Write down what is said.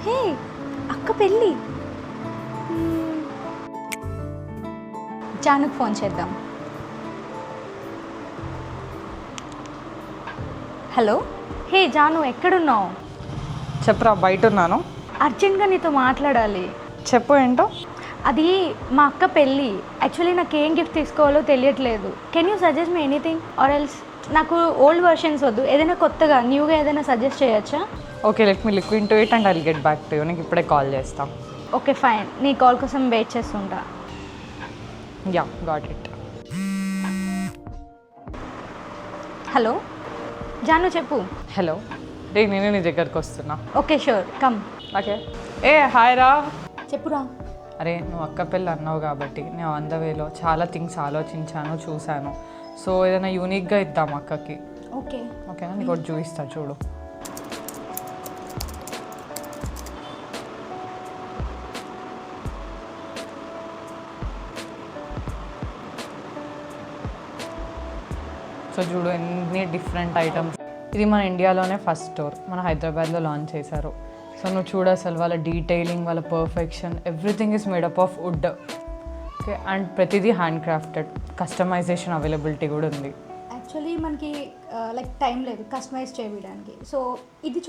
హే అక్క పెళ్ళి. జానుకు ఫోన్ చేద్దాం. హలో. హే జాను, ఎక్కడున్నావు? చెప్పరా, బయట ఉన్నాను. అర్జెంట్గా నీతో మాట్లాడాలి. చెప్పు ఏంటో. అది మా అక్క పెళ్ళి. యాక్చువల్లీ నాకు ఏం గిఫ్ట్ తీసుకోవాలో తెలియట్లేదు. Can you suggest me anything or else? నాకు ఓల్డ్ వర్షన్స్ వద్దు, ఏదైనా కొత్తగా న్యూగా ఏదైనా సజెస్ట్ చేయొచ్చా? Okay, let me look into it and I'll get back to you. నీకు ఇప్పుడే కాల్ చేస్తాం. ఓకే ఫైన్, నీ కాల్ కోసం వెయిట్ చేస్తుంటా. Yeah, got it. హలో జాను, చెప్పు. హలో రే, నేను నీ దగ్గరకు వస్తున్నా. Okay sure, come. ఓకే. ఏ హాయ్ రా. చెప్పురా. అరే, నువ్వు అక్క పెళ్ళి అన్నావు కాబట్టి నేను ఆన్ ద వేలో చాలా థింగ్స్ ఆలోచించాను, చూశాను. సో ఏదైనా యూనిక్గా ఇద్దాం అక్కకి. ఓకే ఓకేనా? నీకు ఒకటి చూపిస్తా చూడు. సో చూడు, ఎన్ని డిఫరెంట్ ఐటమ్స్. ఇది మన ఇండియాలోనే ఫస్ట్ స్టోర్, మన హైదరాబాద్లో లాంచ్ చేశారు. సో నువ్వు చూడు, అసలు వాళ్ళ డీటెయిలింగ్, వాళ్ళ perfection, everything is made up of would. Okay, and ప్రతిదీ హ్యాండ్ క్రాఫ్టెడ్, కస్టమైజేషన్ అవైలబిలిటీ కూడా ఉంది. యాక్చువల్లీ మనకి లైక్ టైం లేదు కస్టమైజ్ చేయడానికి. సో ఇది